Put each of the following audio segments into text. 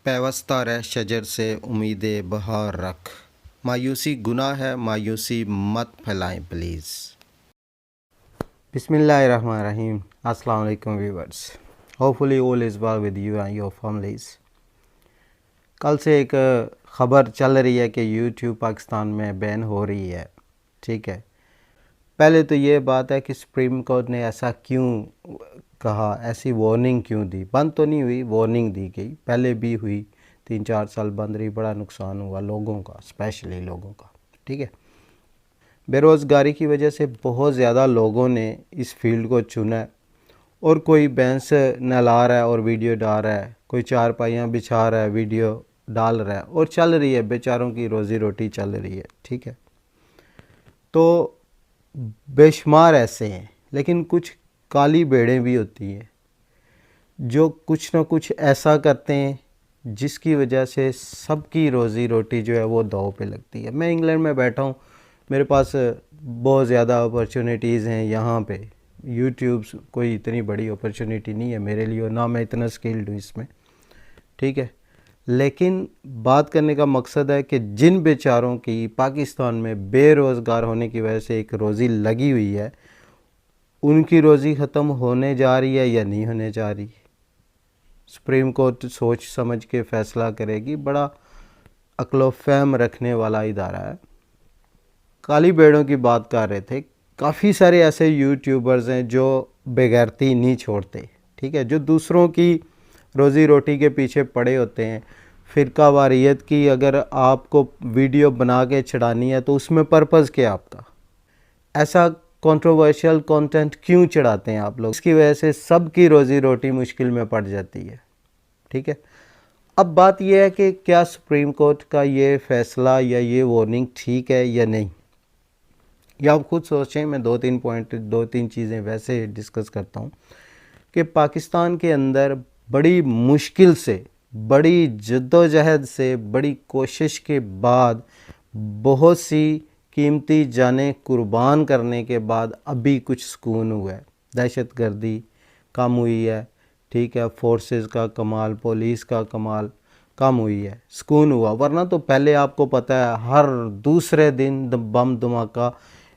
पैवस्ता रह शजर से उम्मीद बहार रख। मायूसी गुनाह है, मायूसी मत फैलाएं प्लीज़। बिस्मिल्लाहिर्रहमानिर्रहीम। अस्सलाम वालेकुम viewers. Hopefully all is well with you and your families. कल से एक ख़बर चल रही है कि यूट्यूब पाकिस्तान में बैन हो रही है। ठीक है, पहले तो ये बात है कि सुप्रीम कोर्ट ने ऐसा क्यों कहा, ऐसी वार्निंग क्यों दी। बंद तो नहीं हुई, वार्निंग दी गई। पहले भी हुई, 3-4 साल बंद रही, बड़ा नुकसान हुआ लोगों का, स्पेशली लोगों का। ठीक है, बेरोज़गारी की वजह से बहुत ज़्यादा लोगों ने इस फील्ड को चुना है। और कोई भैंस नहला रहा है और वीडियो डाल रहा है, कोई चारपाइयाँ बिछा रहा है, वीडियो डाल रहा है, और चल रही है, बेचारों की रोज़ी रोटी चल रही है। ठीक है, तो बेशुमार ऐसे हैं, लेकिन कुछ काली भेड़ें भी होती हैं जो कुछ ना कुछ ऐसा करते हैं जिसकी वजह से सबकी रोज़ी रोटी जो है वो दांव पे लगती है। मैं इंग्लैंड में बैठा हूँ, मेरे पास बहुत ज़्यादा अपॉर्चुनिटीज़ हैं यहाँ पे। यूट्यूब कोई इतनी बड़ी अपॉर्चुनिटी नहीं है मेरे लिए, और ना मैं इतना स्किल्ड हूँ इसमें। ठीक है, लेकिन बात करने का मकसद है कि जिन बेचारों की पाकिस्तान में बेरोज़गार होने की वजह से एक रोज़ी लगी हुई है, उनकी रोज़ी ख़त्म होने जा रही है या नहीं होने जा रही। सुप्रीम कोर्ट सोच समझ के फ़ैसला करेगी। बड़ा अक्ल फ़हम रखने वाला इदारा है। काली भेड़ों की बात कर रहे थे, काफ़ी सारे ऐसे यूट्यूबर्स हैं जो बेगैरती नहीं छोड़ते। ठीक है, जो दूसरों की रोज़ी रोटी के पीछे पड़े होते हैं। फ़िरका वारियत की अगर आपको वीडियो बना के चढ़ानी है तो उसमें पर्पज़ क्या आपका? ऐसा कंट्रोवर्शियल कंटेंट क्यों चढ़ाते हैं आप लोग? इसकी वजह से सबकी रोज़ी रोटी मुश्किल में पड़ जाती है। ठीक है, अब बात यह है कि क्या सुप्रीम कोर्ट का ये फ़ैसला या ये वार्निंग ठीक है या नहीं, या आप खुद सोचें। मैं 2-3 चीज़ें वैसे डिस्कस करता हूँ कि पाकिस्तान के अंदर बड़ी मुश्किल से, बड़ी जद्दोजहद से, बड़ी कोशिश के बाद, बहुत सी कीमती जानें कुर्बान करने के बाद अभी कुछ सुकून हुआ है। दहशतगर्दी कम हुई है। ठीक है, फोर्सेस का कमाल, पुलिस का कमाल कम हुई है, सुकून हुआ। वरना तो पहले आपको पता है हर दूसरे दिन बम धमाका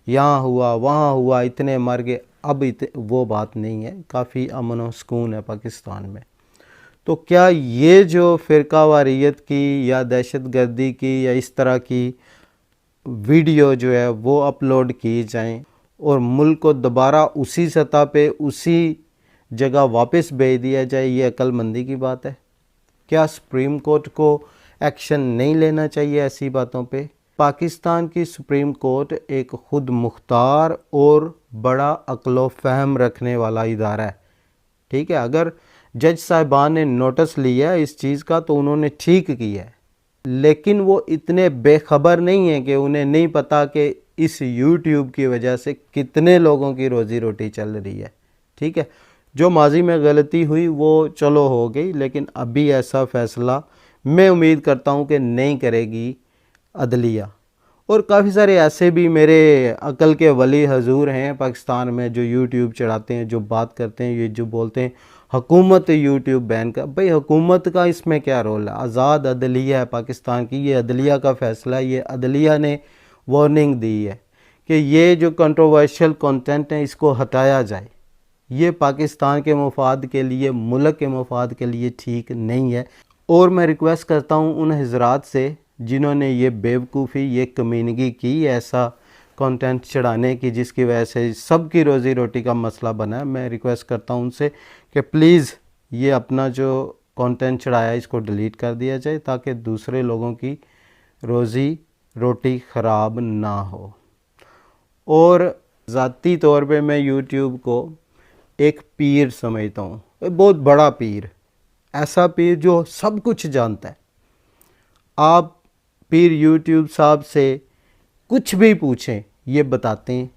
यहाँ हुआ, वहाँ हुआ, इतने मर गए। अब वो बात नहीं है, काफ़ी अमन और सुकून है पाकिस्तान में। तो क्या ये जो फ़िरका वारियत की या दहशतगर्दी की या इस तरह की वीडियो जो है वो अपलोड की जाएं और मुल्क को दोबारा उसी सतह पे, उसी जगह वापस भेज दिया जाए, ये अक्लमंदी की बात है? क्या सुप्रीम कोर्ट को एक्शन नहीं लेना चाहिए ऐसी बातों पे? पाकिस्तान की सुप्रीम कोर्ट एक खुद मुख्तार और बड़ा अक्ल फ़हम रखने वाला इदारा है। ठीक है, अगर जज साहिबान ने नोटिस लिया इस चीज़ का तो उन्होंने ठीक किया है, लेकिन वो इतने बेखबर नहीं है कि उन्हें नहीं पता कि इस यूट्यूब की वजह से कितने लोगों की रोज़ी रोटी चल रही है। ठीक है, जो माजी में गलती हुई वो चलो हो गई, लेकिन अभी ऐसा फ़ैसला मैं उम्मीद करता हूँ कि नहीं करेगी अदलिया। और काफ़ी सारे ऐसे भी मेरे अकल के वली हजूर हैं पाकिस्तान में जो यूट्यूब चढ़ाते हैं, जो बात करते हैं, ये जो बोलते हैं हुकूमत यूट्यूब बैन का। भाई हुकूमत का इसमें क्या रोल है? आज़ाद अदलिया है पाकिस्तान की, ये अदलिया का फ़ैसला है। ये अदलिया ने वार्निंग दी है कि ये जो कंट्रोवर्शियल कंटेंट है इसको हटाया जाए। ये पाकिस्तान के मफाद के लिए, मुल्क के मफाद के लिए ठीक नहीं है। और मैं रिक्वेस्ट करता हूँ उन हजरात से जिन्होंने ये बेवकूफ़ी, ये कमीनगी की, ऐसा कंटेंट चढ़ाने की जिसकी वजह से सबकी रोज़ी रोटी का मसला बना है, मैं रिक्वेस्ट करता हूँ उनसे कि प्लीज़ ये अपना जो कंटेंट चढ़ाया इसको डिलीट कर दिया जाए ताकि दूसरे लोगों की रोज़ी रोटी ख़राब ना हो। और ज़ाती तौर पे मैं यूट्यूब को एक पीर समझता हूँ, बहुत बड़ा पीर, ऐसा पीर जो सब कुछ जानता है। आप पीर यूट्यूब साहब से कुछ भी पूछें ये बताते हैं।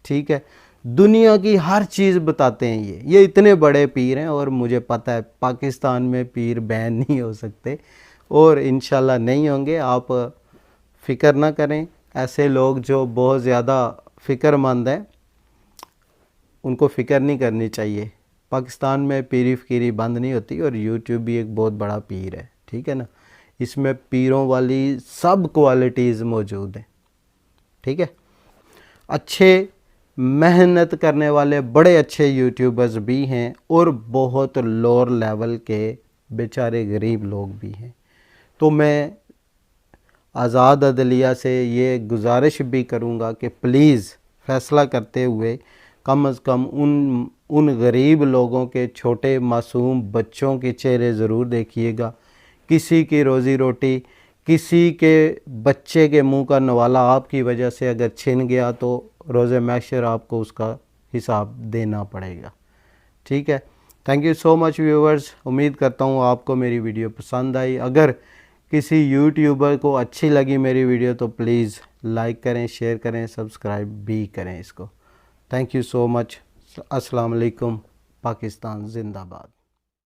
ठीक है, दुनिया की हर चीज़ बताते हैं ये इतने बड़े पीर हैं। और मुझे पता है पाकिस्तान में पीर बैन नहीं हो सकते और इंशाल्लाह नहीं होंगे। आप फ़िक्र ना करें। ऐसे लोग जो बहुत ज़्यादा फ़िक्रमंद हैं उनको फ़िक्र नहीं करनी चाहिए। पाकिस्तान में पीरी फ़कीरी बंद नहीं होती और यूट्यूब भी एक बहुत बड़ा पीर है। ठीक है ना। इसमें पीरों वाली सब क्वालिटीज़ मौजूद हैं, ठीक है। अच्छे मेहनत करने वाले बड़े अच्छे यूट्यूबर्स भी हैं और बहुत लोअर लेवल के बेचारे गरीब लोग भी हैं। तो मैं आज़ाद अदलिया से ये गुजारिश भी करूँगा कि प्लीज़ फ़ैसला करते हुए कम से कम उन गरीब लोगों के छोटे मासूम बच्चों के चेहरे ज़रूर देखिएगा। किसी की रोज़ी रोटी, किसी के बच्चे के मुंह का नवाला आपकी वजह से अगर छिन गया तो रोज़े महशर आपको उसका हिसाब देना पड़ेगा, ठीक है। Thank you so much viewers. उम्मीद करता हूँ आपको मेरी वीडियो पसंद आई। अगर किसी यूट्यूबर को अच्छी लगी मेरी वीडियो तो प्लीज़ लाइक करें, शेयर करें, सब्सक्राइब भी करें इसको। Thank you so much. अस्सलाम वालेकुम। पाकिस्तान जिंदाबाद।